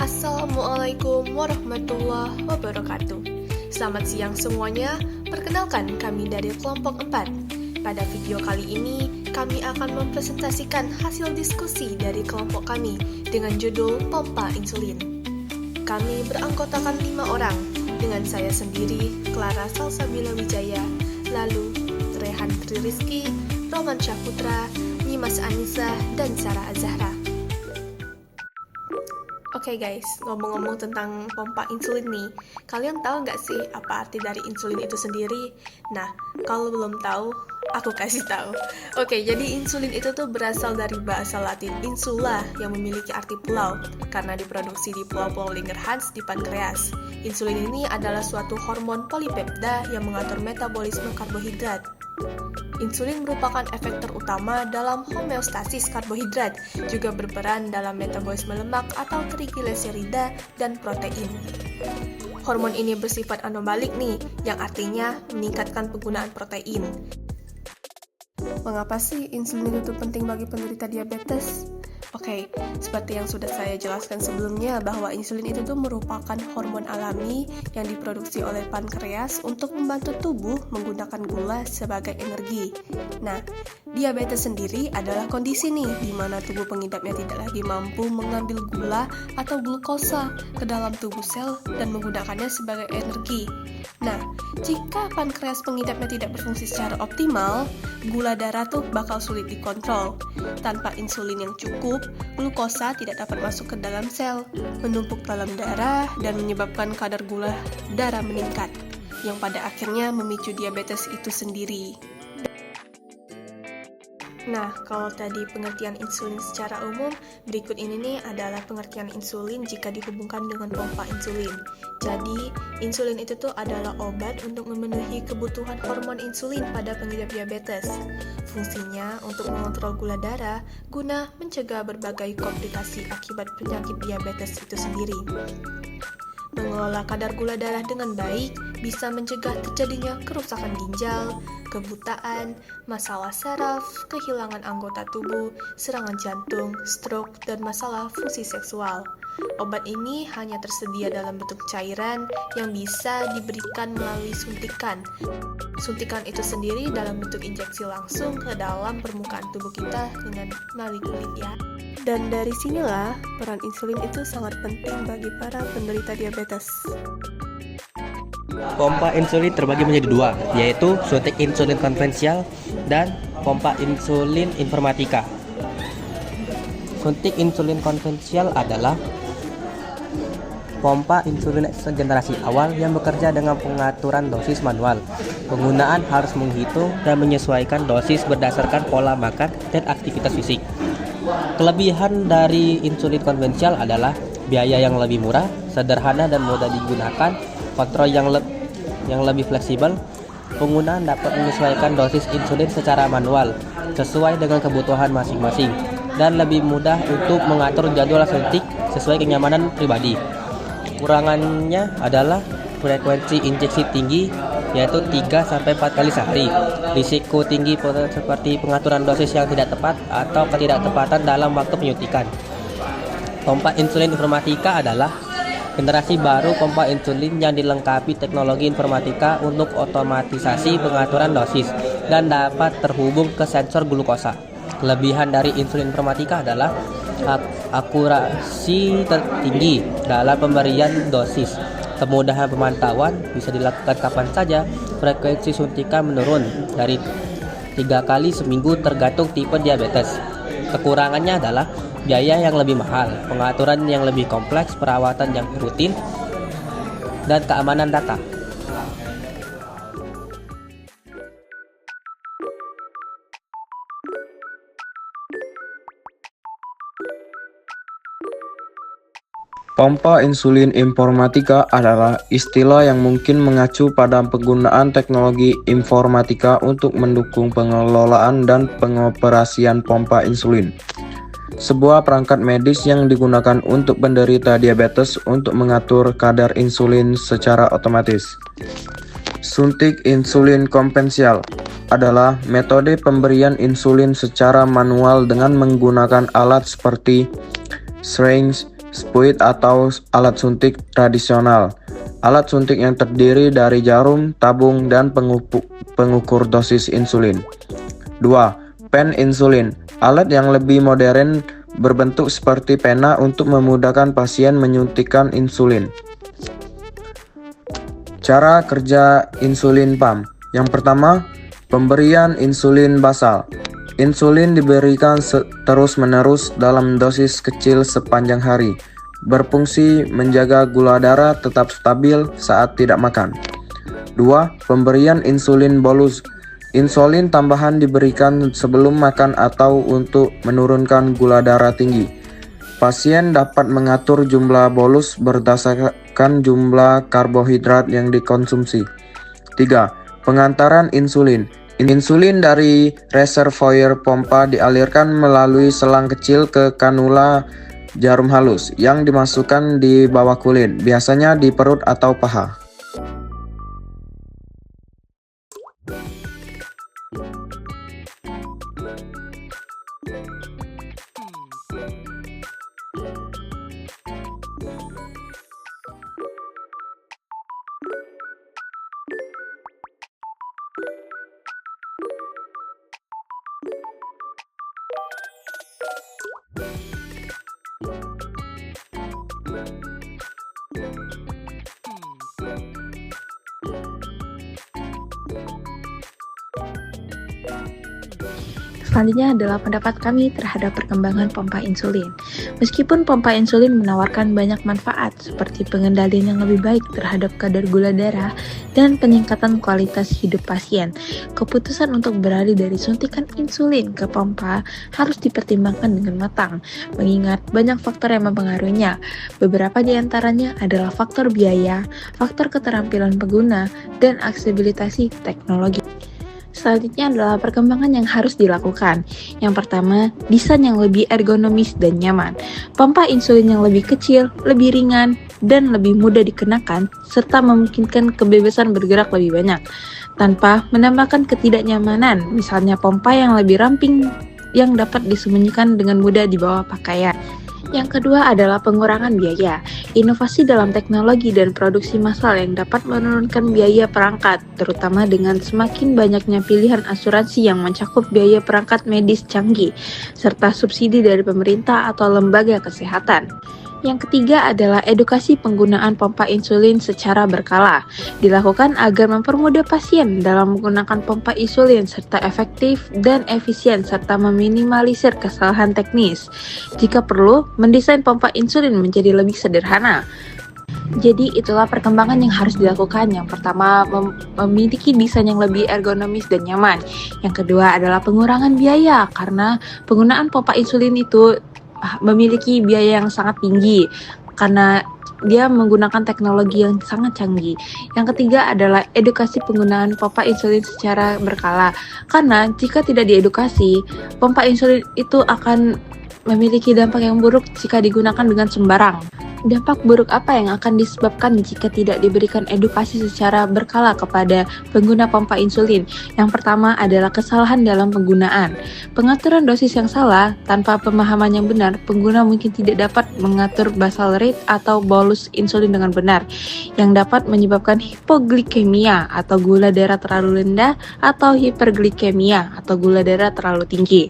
Assalamualaikum warahmatullahi wabarakatuh. Selamat siang semuanya, perkenalkan kami dari kelompok 4. Pada video kali ini, kami akan mempresentasikan hasil diskusi dari kelompok kami dengan judul Pompa Insulin. Kami beranggotakan 5 orang, dengan saya sendiri, Clara Salsabila Wijaya, lalu Rehan Tri Rizky, Roman Syahputra, Nyimas Anissa, dan Sarah Azahra. Oke guys, ngomong-ngomong tentang pompa insulin nih, kalian tahu nggak sih apa arti dari insulin itu sendiri? Nah, kalau belum tahu, aku kasih tahu. Oke, jadi insulin itu tuh berasal dari bahasa Latin insula yang memiliki arti pulau, karena diproduksi di pulau-pulau Langerhans di pankreas. Insulin ini adalah suatu hormon polipeptida yang mengatur metabolisme karbohidrat. Insulin merupakan efektor utama dalam homeostasis karbohidrat, juga berperan dalam metabolisme lemak atau trigliserida dan protein. Hormon ini bersifat anomalik nih, yang artinya meningkatkan penggunaan protein. Mengapa sih insulin itu penting bagi penderita diabetes? Oke, seperti yang sudah saya jelaskan sebelumnya bahwa insulin itu tuh merupakan hormon alami yang diproduksi oleh pankreas untuk membantu tubuh menggunakan gula sebagai energi. Nah, diabetes sendiri adalah kondisi nih di mana tubuh pengidapnya tidak lagi mampu mengambil gula atau glukosa ke dalam tubuh sel dan menggunakannya sebagai energi. Nah, jika pankreas pengidapnya tidak berfungsi secara optimal, gula darah tuh bakal sulit dikontrol. Tanpa insulin yang cukup, glukosa tidak dapat masuk ke dalam sel, menumpuk dalam darah, dan menyebabkan kadar gula darah meningkat, yang pada akhirnya memicu diabetes itu sendiri. Nah, kalau tadi pengertian insulin secara umum, berikut ini nih adalah pengertian insulin jika dihubungkan dengan pompa insulin. Jadi, insulin itu tuh adalah obat untuk memenuhi kebutuhan hormon insulin pada pengidap diabetes. Fungsinya untuk mengontrol gula darah guna mencegah berbagai komplikasi akibat penyakit diabetes itu sendiri. Mengelola kadar gula darah dengan baik bisa mencegah terjadinya kerusakan ginjal, kebutaan, masalah saraf, kehilangan anggota tubuh, serangan jantung, stroke, dan masalah fungsi seksual. Obat ini hanya tersedia dalam bentuk cairan yang bisa diberikan melalui suntikan. Suntikan itu sendiri dalam bentuk injeksi langsung ke dalam permukaan tubuh kita dengan melalui kulit ya. Dan dari sinilah peran insulin itu sangat penting bagi para penderita diabetes. Pompa insulin terbagi menjadi dua, yaitu suntik insulin konvensional dan pompa insulin informatika. Suntik insulin konvensional adalah pompa insulin generasi awal yang bekerja dengan pengaturan dosis manual. Penggunaan harus menghitung dan menyesuaikan dosis berdasarkan pola makan dan aktivitas fisik. Kelebihan dari insulin konvensional adalah biaya yang lebih murah, sederhana dan mudah digunakan, kontrol yang lebih fleksibel. Penggunaan dapat menyesuaikan dosis insulin secara manual sesuai dengan kebutuhan masing-masing dan lebih mudah untuk mengatur jadwal suntik sesuai kenyamanan pribadi. Kekurangannya adalah frekuensi injeksi tinggi, yaitu 3-4 kali sehari. Risiko tinggi seperti pengaturan dosis yang tidak tepat atau ketidaktepatan dalam waktu penyuntikan. Pompa insulin informatika adalah generasi baru pompa insulin yang dilengkapi teknologi informatika untuk otomatisasi pengaturan dosis dan dapat terhubung ke sensor glukosa. Kelebihan dari insulin informatika adalah akurasi tertinggi dalam pemberian dosis. Kemudahan pemantauan bisa dilakukan kapan saja. Frekuensi suntikan menurun dari 3 kali seminggu tergantung tipe diabetes. Kekurangannya adalah biaya yang lebih mahal, pengaturan yang lebih kompleks, perawatan yang rutin, dan keamanan data. Pompa insulin informatika adalah istilah yang mungkin mengacu pada penggunaan teknologi informatika untuk mendukung pengelolaan dan pengoperasian pompa insulin. Sebuah perangkat medis yang digunakan untuk penderita diabetes untuk mengatur kadar insulin secara otomatis. Suntik insulin konvensional adalah metode pemberian insulin secara manual dengan menggunakan alat seperti syringe, spuit atau alat suntik tradisional. Alat suntik yang terdiri dari jarum, tabung, dan pengukur dosis insulin. 2. Pen insulin. Alat yang lebih modern berbentuk seperti pena untuk memudahkan pasien menyuntikkan insulin. Cara kerja insulin pump. Yang pertama, pemberian insulin basal. Insulin diberikan terus-menerus dalam dosis kecil sepanjang hari, berfungsi menjaga gula darah tetap stabil saat tidak makan. 2. Pemberian insulin bolus. Insulin tambahan diberikan sebelum makan atau untuk menurunkan gula darah tinggi. Pasien dapat mengatur jumlah bolus berdasarkan jumlah karbohidrat yang dikonsumsi. 3. Pengantaran insulin. Insulin dari reservoir pompa dialirkan melalui selang kecil ke kanula jarum halus yang dimasukkan di bawah kulit, biasanya di perut atau paha. Selanjutnya adalah pendapat kami terhadap perkembangan pompa insulin. Meskipun pompa insulin menawarkan banyak manfaat seperti pengendalian yang lebih baik terhadap kadar gula darah dan peningkatan kualitas hidup pasien, keputusan untuk beralih dari suntikan insulin ke pompa harus dipertimbangkan dengan matang, mengingat banyak faktor yang mempengaruhinya. Beberapa di antaranya adalah faktor biaya, faktor keterampilan pengguna, dan aksesibilitas teknologi. Selanjutnya adalah perkembangan yang harus dilakukan. Yang pertama, desain yang lebih ergonomis dan nyaman. Pompa insulin yang lebih kecil, lebih ringan, dan lebih mudah dikenakan, serta memungkinkan kebebasan bergerak lebih banyak, tanpa menambahkan ketidaknyamanan, misalnya pompa yang lebih ramping yang dapat disembunyikan dengan mudah di bawah pakaian. Yang kedua adalah pengurangan biaya. Inovasi dalam teknologi dan produksi massal yang dapat menurunkan biaya perangkat, terutama dengan semakin banyaknya pilihan asuransi yang mencakup biaya perangkat medis canggih, serta subsidi dari pemerintah atau lembaga kesehatan. Yang ketiga adalah edukasi penggunaan pompa insulin secara berkala. Dilakukan agar mempermudah pasien dalam menggunakan pompa insulin serta efektif dan efisien serta meminimalisir kesalahan teknis. Jika perlu, mendesain pompa insulin menjadi lebih sederhana. Jadi itulah perkembangan yang harus dilakukan. Yang pertama, memiliki desain yang lebih ergonomis dan nyaman. Yang kedua adalah pengurangan biaya, karena penggunaan pompa insulin itu memiliki biaya yang sangat tinggi karena dia menggunakan teknologi yang sangat canggih. Yang ketiga adalah edukasi penggunaan pompa insulin secara berkala, karena jika tidak diedukasi, pompa insulin itu akan memiliki dampak yang buruk jika digunakan dengan sembarang. Dampak buruk apa yang akan disebabkan jika tidak diberikan edukasi secara berkala kepada pengguna pompa insulin? Yang pertama adalah kesalahan dalam penggunaan. Pengaturan dosis yang salah tanpa pemahaman yang benar, pengguna mungkin tidak dapat mengatur basal rate atau bolus insulin dengan benar, yang dapat menyebabkan hipoglikemia atau gula darah terlalu rendah atau hiperglikemia atau gula darah terlalu tinggi.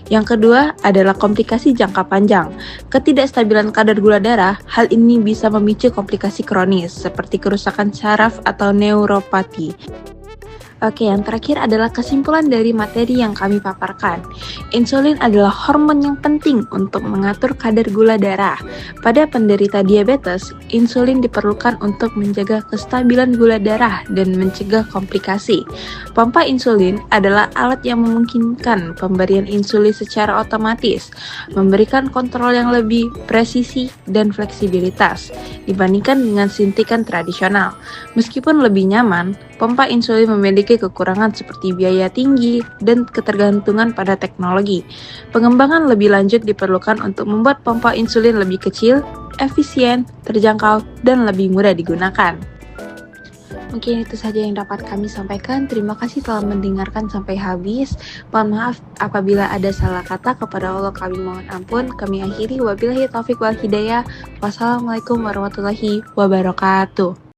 Yang kedua adalah komplikasi jangka panjang. Ketidakstabilan kadar gula darah, hal ini bisa memicu komplikasi kronis seperti kerusakan saraf atau neuropati. Oke, yang terakhir adalah kesimpulan dari materi yang kami paparkan. Insulin adalah hormon yang penting untuk mengatur kadar gula darah. Pada penderita diabetes, insulin diperlukan untuk menjaga kestabilan gula darah dan mencegah komplikasi. Pompa insulin adalah alat yang memungkinkan pemberian insulin secara otomatis, memberikan kontrol yang lebih presisi dan fleksibilitas dibandingkan dengan suntikan tradisional. Meskipun lebih nyaman, pompa insulin memiliki kekurangan seperti biaya tinggi dan ketergantungan pada teknologi. Pengembangan lebih lanjut diperlukan untuk membuat pompa insulin lebih kecil, efisien, terjangkau, dan lebih mudah digunakan. Mungkin itu saja yang dapat kami sampaikan. Terima kasih telah mendengarkan sampai habis. Mohon maaf apabila ada salah kata. Kepada Allah kami mohon ampun. Kami akhiri. Wabillahi taufiq wal hidayah. Wassalamualaikum warahmatullahi wabarakatuh.